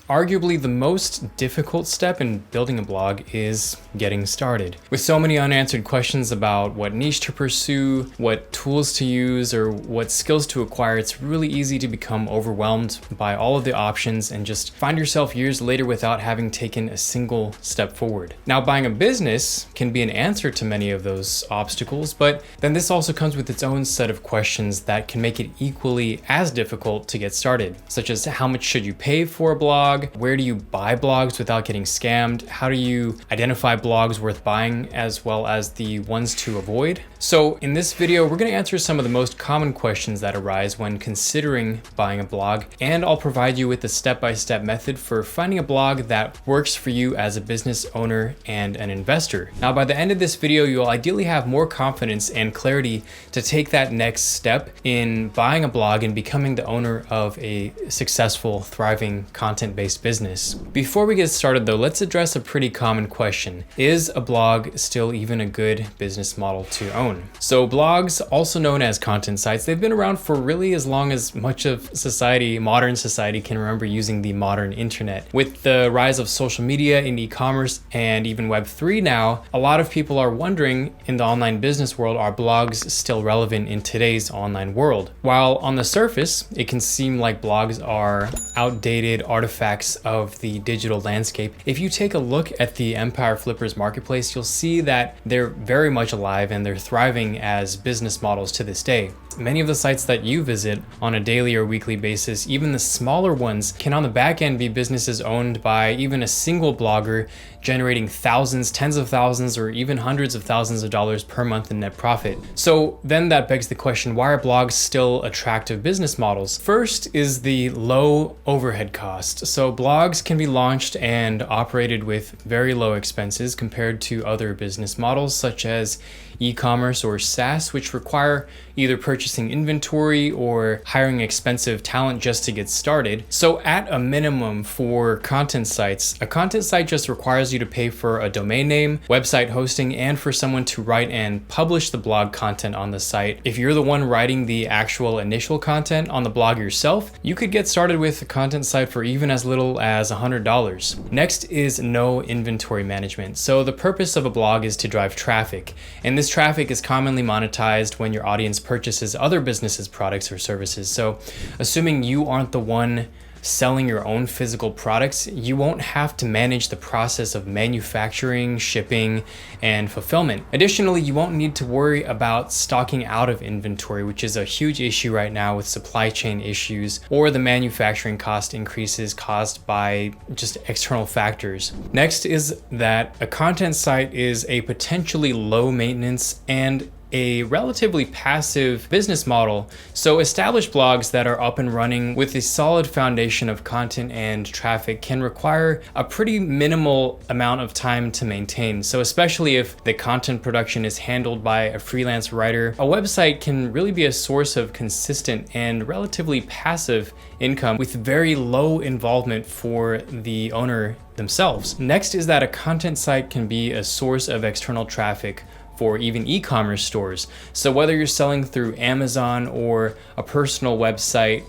Arguably the most difficult step in building a blog is getting started. With so many unanswered questions about what niche to pursue, what tools to use, or what skills to acquire, it's really easy to become overwhelmed by all of the options and just find yourself years later without having taken a single step forward. Now, buying a business can be an answer to many of those obstacles, but then this also comes with its own set of questions that can make it equally as difficult to get started, such as how much should you pay for a blog? Where do you buy blogs without getting scammed? How do you identify blogs worth buying as well as the ones to avoid? So in this video, we're going to answer some of the most common questions that arise when considering buying a blog, and I'll provide you with the step-by-step method for finding a blog that works for you as a business owner and an investor. Now, by the end of this video, you'll ideally have more confidence and clarity to take that next step in buying a blog and becoming the owner of a successful, thriving, content-based business. Before we get started though, let's address a pretty common question. Is a blog still even a good business model to own? So blogs, also known as content sites, they've been around for really as long as much of society, modern society, can remember using the modern internet. With the rise of social media and e-commerce and even Web3 now, a lot of people are wondering in the online business world, are blogs still relevant in today's online world? While on the surface, it can seem like blogs are outdated artifacts of the digital landscape, if you take a look at the Empire Flippers marketplace, you'll see that they're very much alive and they're thriving as business models to this day. Many of the sites that you visit on a daily or weekly basis, even the smaller ones, can on the back end be businesses owned by even a single blogger, generating thousands, tens of thousands, or even hundreds of thousands of dollars per month in net profit. So then that begs the question, why are blogs still attractive business models? First is the low overhead cost. So blogs can be launched and operated with very low expenses compared to other business models such as e-commerce or SaaS, which require either purchasing inventory or hiring expensive talent just to get started. So at a minimum for content sites, a content site just requires you to pay for a domain name, website hosting, and for someone to write and publish the blog content on the site. If you're the one writing the actual initial content on the blog yourself, you could get started with a content site for even as little as $100. Next is no inventory management. So the purpose of a blog is to drive traffic, and this traffic is commonly monetized when your audience purchases other businesses' products or services. So assuming you aren't the one selling your own physical products, you won't have to manage the process of manufacturing, shipping, and fulfillment. Additionally, you won't need to worry about stocking out of inventory, which is a huge issue right now with supply chain issues or the manufacturing cost increases caused by just external factors. Next is that a content site is a potentially low maintenance and a relatively passive business model. So established blogs that are up and running with a solid foundation of content and traffic can require a pretty minimal amount of time to maintain. So especially if the content production is handled by a freelance writer, a website can really be a source of consistent and relatively passive income with very low involvement for the owner themselves. Next is that a content site can be a source of external traffic for even e-commerce stores. So whether you're selling through Amazon or a personal website,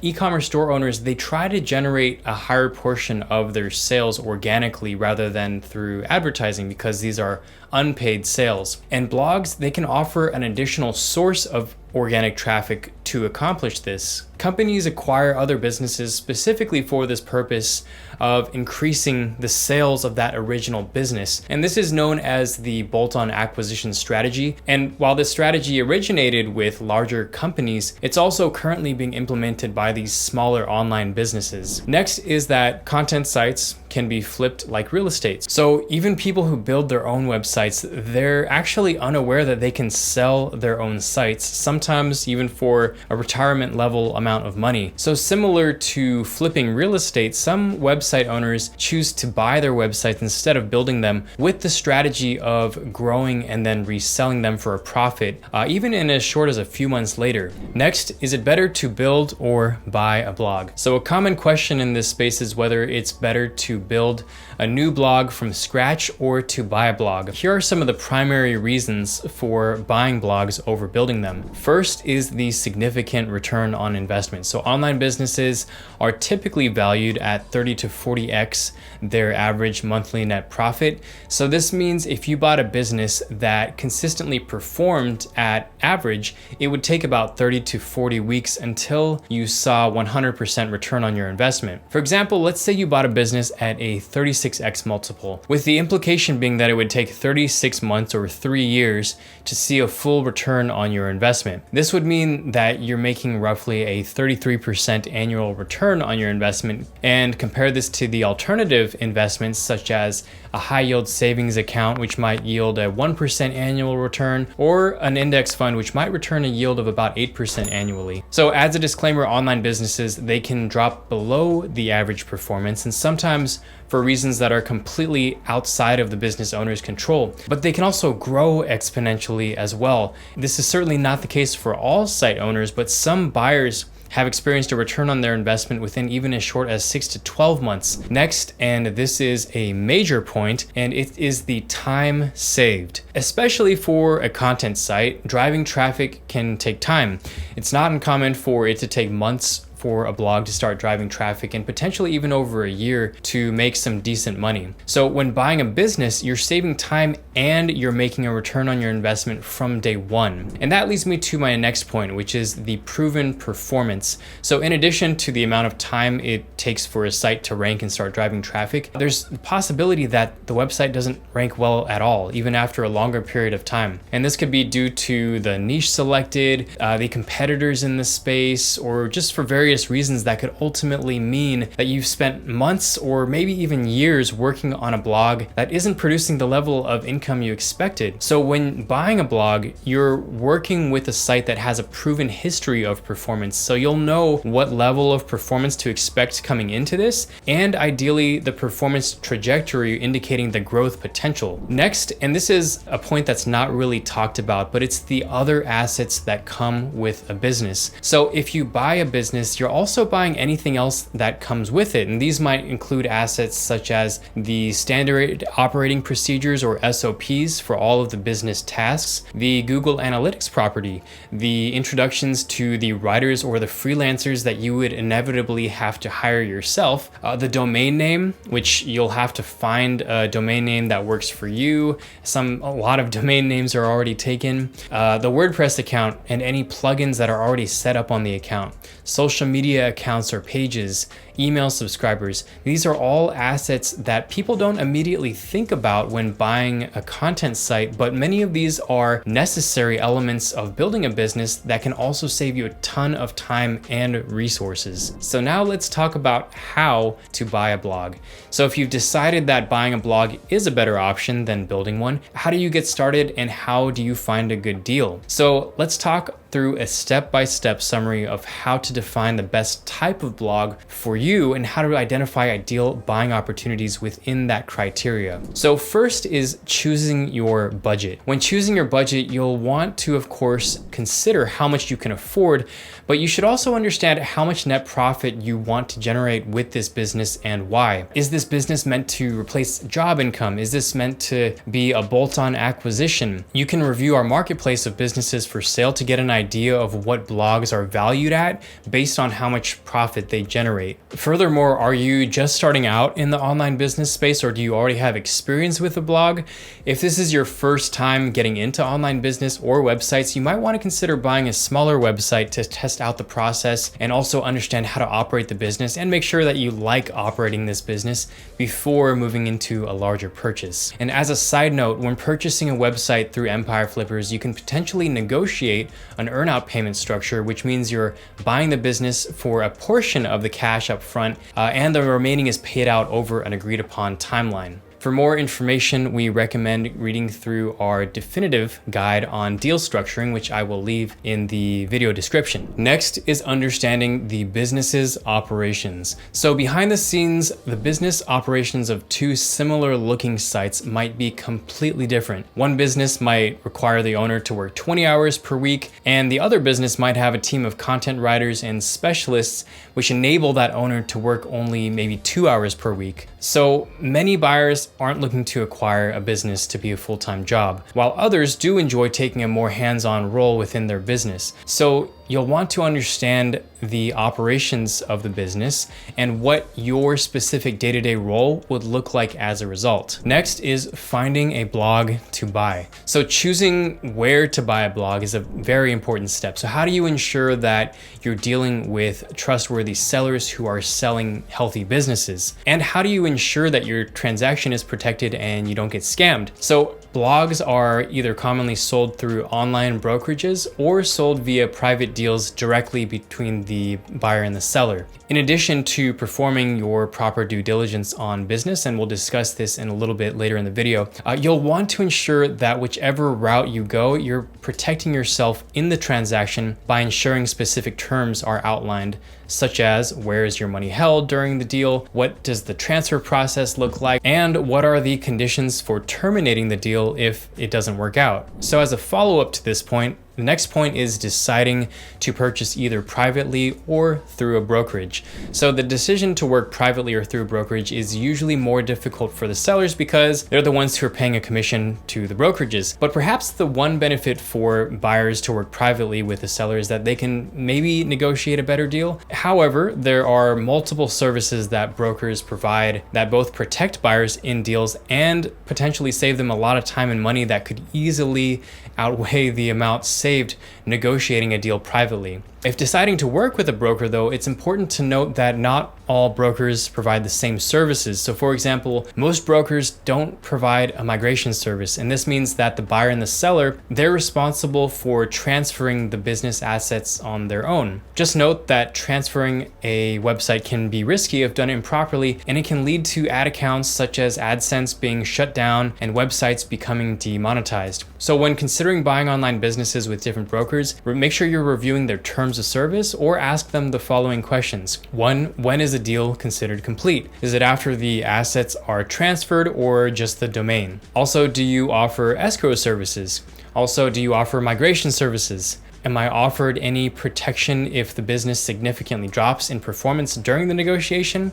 e-commerce store owners, they try to generate a higher portion of their sales organically rather than through advertising because these are unpaid sales. And blogs, they can offer an additional source of organic traffic to accomplish this. Companies acquire other businesses specifically for this purpose of increasing the sales of that original business. And this is known as the bolt-on acquisition strategy. And while this strategy originated with larger companies, it's also currently being implemented by these smaller online businesses. Next is that content sites can be flipped like real estate. So even people who build their own websites, they're actually unaware that they can sell their own sites, sometimes even for a retirement level amount of money. So similar to flipping real estate, some website owners choose to buy their websites instead of building them with the strategy of growing and then reselling them for a profit, even in as short as a few months later. Next, is it better to build or buy a blog? So a common question in this space is whether it's better to build a new blog from scratch or to buy a blog. Here are some of the primary reasons for buying blogs over building them. First is the significance significant return on investment. So online businesses are typically valued at 30 to 40x their average monthly net profit. So this means if you bought a business that consistently performed at average, it would take about 30 to 40 weeks until you saw 100% return on your investment. For example, let's say you bought a business at a 36x multiple, with the implication being that it would take 36 months or 3 years to see a full return on your investment. This would mean that you're making roughly a 33% annual return on your investment. And compare this to the alternative investments such as a high yield savings account, which might yield a 1% annual return, or an index fund, which might return a yield of about 8% annually. So as a disclaimer, online businesses, they can drop below the average performance, and sometimes for reasons that are completely outside of the business owner's control, but they can also grow exponentially as well. This is certainly not the case for all site owners, but some buyers have experienced a return on their investment within even as short as 6 to 12 months. Next, and this is a major point, and it is the time saved. Especially for a content site, driving traffic can take time. It's not uncommon for it to take months for a blog to start driving traffic, and potentially even over a year to make some decent money. So when buying a business, you're saving time and you're making a return on your investment from day one. And that leads me to my next point, which is the proven performance. So in addition to the amount of time it takes for a site to rank and start driving traffic, there's the possibility that the website doesn't rank well at all, even after a longer period of time. And this could be due to the niche selected, the competitors in the space, or just for various reasons that could ultimately mean that you've spent months or maybe even years working on a blog that isn't producing the level of income you expected. So when buying a blog, you're working with a site that has a proven history of performance. So you'll know what level of performance to expect coming into this, and ideally the performance trajectory indicating the growth potential. Next, and this is a point that's not really talked about, but it's the other assets that come with a business. So if you buy a business, you're also buying anything else that comes with it. And these might include assets such as the standard operating procedures or SOPs for all of the business tasks, the Google Analytics property, the introductions to the writers or the freelancers that you would inevitably have to hire yourself, the domain name, which you'll have to find a domain name that works for you. A lot of domain names are already taken, the WordPress account and any plugins that are already set up on the account, social media accounts or pages, email subscribers. These are all assets that people don't immediately think about when buying a content site, but many of these are necessary elements of building a business that can also save you a ton of time and resources. So now let's talk about how to buy a blog. So if you've decided that buying a blog is a better option than building one, how do you get started and how do you find a good deal? So let's talk through a step-by-step summary of how to define the best type of blog for you and how to identify ideal buying opportunities within that criteria. So first is choosing your budget. When choosing your budget, you'll want to, of course, consider how much you can afford, but you should also understand how much net profit you want to generate with this business and why. Is this business meant to replace job income? Is this meant to be a bolt-on acquisition? You can review our marketplace of businesses for sale to get an idea of what blogs are valued at based on how much profit they generate. Furthermore, are you just starting out in the online business space, or do you already have experience with a blog? If this is your first time getting into online business or websites, you might want to consider buying a smaller website to test out the process and also understand how to operate the business and make sure that you like operating this business before moving into a larger purchase. And as a side note, when purchasing a website through Empire Flippers, you can potentially negotiate an earnout payment structure, which means you're buying the business for a portion of the cash up front, and the remaining is paid out over an agreed upon timeline. For more information, we recommend reading through our definitive guide on deal structuring, which I will leave in the video description. Next is understanding the business's operations. So behind the scenes, the business operations of two similar looking sites might be completely different. One business might require the owner to work 20 hours per week, and the other business might have a team of content writers and specialists which enable that owner to work only maybe 2 hours per week. So many buyers aren't looking to acquire a business to be a full-time job, while others do enjoy taking a more hands-on role within their business. So you'll want to understand the operations of the business and what your specific day-to-day role would look like as a result. Next is finding a blog to buy. So choosing where to buy a blog is a very important step. So how do you ensure that you're dealing with trustworthy sellers who are selling healthy businesses? And how do you ensure that your transaction is protected and you don't get scammed? So blogs are either commonly sold through online brokerages or sold via private deals directly between the buyer and the seller. In addition to performing your proper due diligence on business, and we'll discuss this in a little bit later in the video, you'll want to ensure that whichever route you go, you're protecting yourself in the transaction by ensuring specific terms are outlined, such as where is your money held during the deal, what does the transfer process look like, and what are the conditions for terminating the deal if it doesn't work out. So as a follow-up to this point, the next point is deciding to purchase either privately or through a brokerage. So the decision to work privately or through a brokerage is usually more difficult for the sellers because they're the ones who are paying a commission to the brokerages. But perhaps the one benefit for buyers to work privately with the seller is that they can maybe negotiate a better deal. However, there are multiple services that brokers provide that both protect buyers in deals and potentially save them a lot of time and money that could easily outweigh the amount saved negotiating a deal privately. If deciding to work with a broker though, it's important to note that not all brokers provide the same services. So for example, most brokers don't provide a migration service, and this means that the buyer and the seller, they're responsible for transferring the business assets on their own. Just note that transferring a website can be risky if done improperly, and it can lead to ad accounts such as AdSense being shut down and websites becoming demonetized. So when considering buying online businesses with different brokers, make sure you're reviewing their terms of service or ask them the following questions. 1, when is a deal considered complete? Is it after the assets are transferred or just the domain? Also, do you offer escrow services? Also, do you offer migration services? Am I offered any protection if the business significantly drops in performance during the negotiation?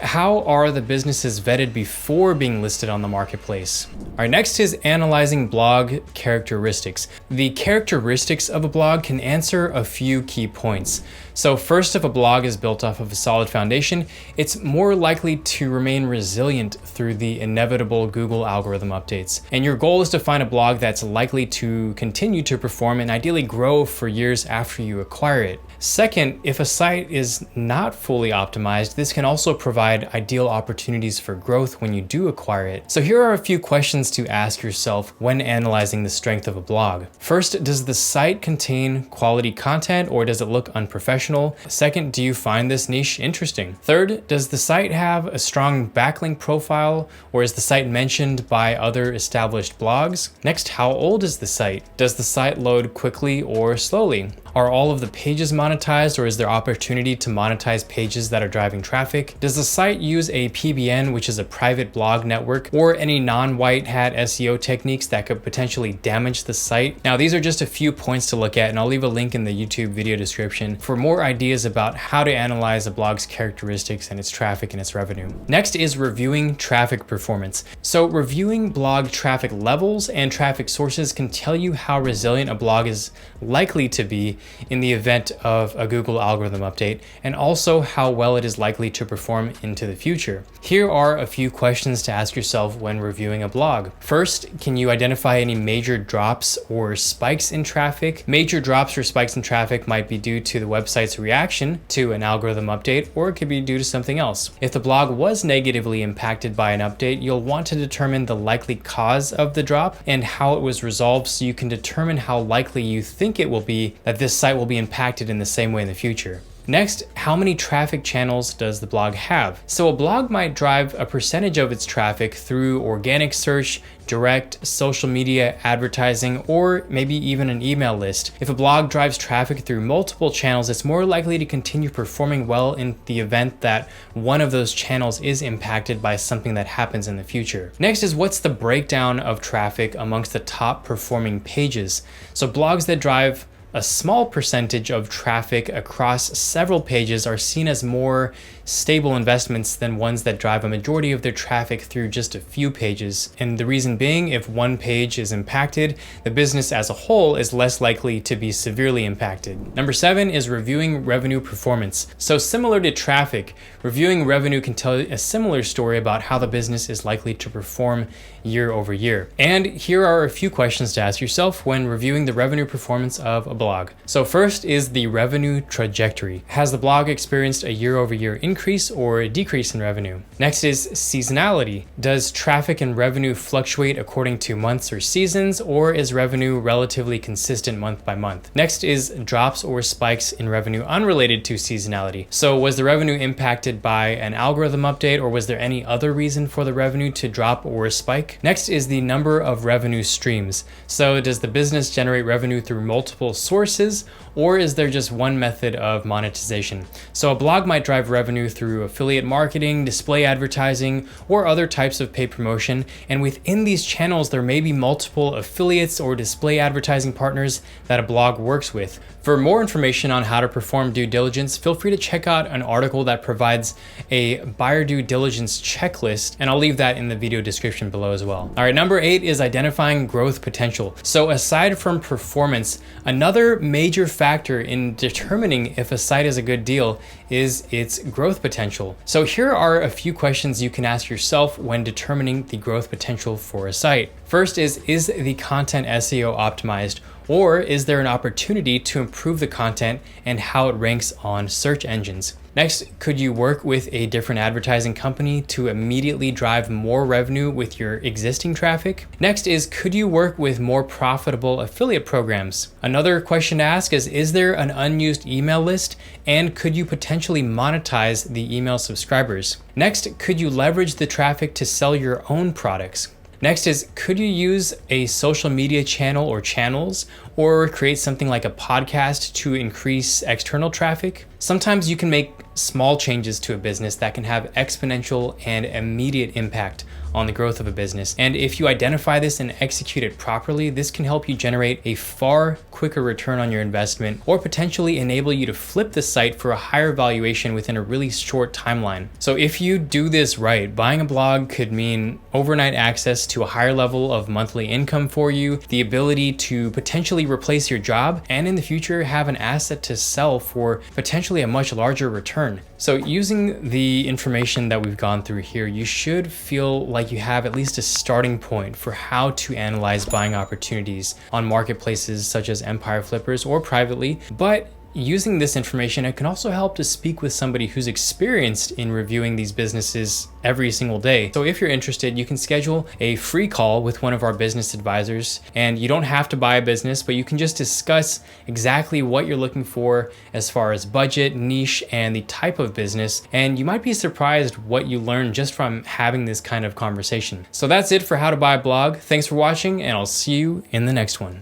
How are the businesses vetted before being listed on the marketplace? All right, next is analyzing blog characteristics. The characteristics of a blog can answer a few key points. So first, if a blog is built off of a solid foundation, it's more likely to remain resilient through the inevitable Google algorithm updates. And your goal is to find a blog that's likely to continue to perform and ideally grow for years after you acquire it. Second, if a site is not fully optimized, this can also provide ideal opportunities for growth when you do acquire it. So here are a few questions to ask yourself when analyzing the strength of a blog. First, does the site contain quality content or does it look unprofessional? Second, do you find this niche interesting? Third, does the site have a strong backlink profile or is the site mentioned by other established blogs? Next, how old is the site? Does the site load quickly or slowly? Are all of the pages monetized or is there opportunity to monetize pages that are driving traffic? Does the site use a PBN, which is a private blog network, or any non-white hat SEO techniques that could potentially damage the site? Now, these are just a few points to look at, and I'll leave a link in the YouTube video description for more ideas about how to analyze a blog's characteristics and its traffic and its revenue. Next is reviewing traffic performance. So reviewing blog traffic levels and traffic sources can tell you how resilient a blog is likely to be in the event of a Google algorithm update, and also how well it is likely to perform into the future. Here are a few questions to ask yourself when reviewing a blog. First, can you identify any major drops or spikes in traffic? Major drops or spikes in traffic might be due to the website's reaction to an algorithm update, or it could be due to something else. If the blog was negatively impacted by an update, you'll want to determine the likely cause of the drop and how it was resolved so you can determine how likely you think it will be that this site will be impacted in the same way in the future. Next, how many traffic channels does the blog have? So a blog might drive a percentage of its traffic through organic search, direct, social media, advertising, or maybe even an email list. If a blog drives traffic through multiple channels, it's more likely to continue performing well in the event that one of those channels is impacted by something that happens in the future. Next is what's the breakdown of traffic amongst the top performing pages. So blogs that drive A small percentage of traffic across several pages are seen as more stable investments than ones that drive a majority of their traffic through just a few pages. And the reason being, if one page is impacted, the business as a whole is less likely to be severely impacted. Number 7 is reviewing revenue performance. So similar to traffic, reviewing revenue can tell a similar story about how the business is likely to perform year over year. And here are a few questions to ask yourself when reviewing the revenue performance of a blog. So first is the revenue trajectory. Has the blog experienced a year over year increase or a decrease in revenue? Next is seasonality. Does traffic and revenue fluctuate according to months or seasons, or is revenue relatively consistent month by month? Next is drops or spikes in revenue unrelated to seasonality. So was the revenue impacted by an algorithm update, or was there any other reason for the revenue to drop or spike? Next is the number of revenue streams. So does the business generate revenue through multiple sources, or is there just one method of monetization? So a blog might drive revenue through affiliate marketing, display advertising, or other types of paid promotion. And within these channels, there may be multiple affiliates or display advertising partners that a blog works with. For more information on how to perform due diligence, feel free to check out an article that provides a buyer due diligence checklist, and I'll leave that in the video description below as well. All right, number 8 is identifying growth potential. So aside from performance, another major factor in determining if a site is a good deal is its growth potential. So here are a few questions you can ask yourself when determining the growth potential for a site. First is the content SEO optimized? Or is there an opportunity to improve the content and how it ranks on search engines? Next, could you work with a different advertising company to immediately drive more revenue with your existing traffic? Next is, could you work with more profitable affiliate programs? Another question to ask is there an unused email list? And could you potentially monetize the email subscribers? Next, could you leverage the traffic to sell your own products? Next is, could you use a social media channel or channels, or create something like a podcast to increase external traffic? Sometimes you can make small changes to a business that can have exponential and immediate impact on the growth of a business. And if you identify this and execute it properly, this can help you generate a far quicker return on your investment, or potentially enable you to flip the site for a higher valuation within a really short timeline. So if you do this right, buying a blog could mean overnight access to a higher level of monthly income for you, the ability to potentially replace your job, and in the future have an asset to sell for potentially a much larger return. So using the information that we've gone through here, you should feel like you have at least a starting point for how to analyze buying opportunities on marketplaces such as Empire Flippers or privately. But using this information, it can also help to speak with somebody who's experienced in reviewing these businesses every single day. So if you're interested, you can schedule a free call with one of our business advisors, and you don't have to buy a business, but you can just discuss exactly what you're looking for as far as budget, niche, and the type of business. And you might be surprised what you learn just from having this kind of conversation. So that's it for how to buy a blog. Thanks for watching, and I'll see you in the next one.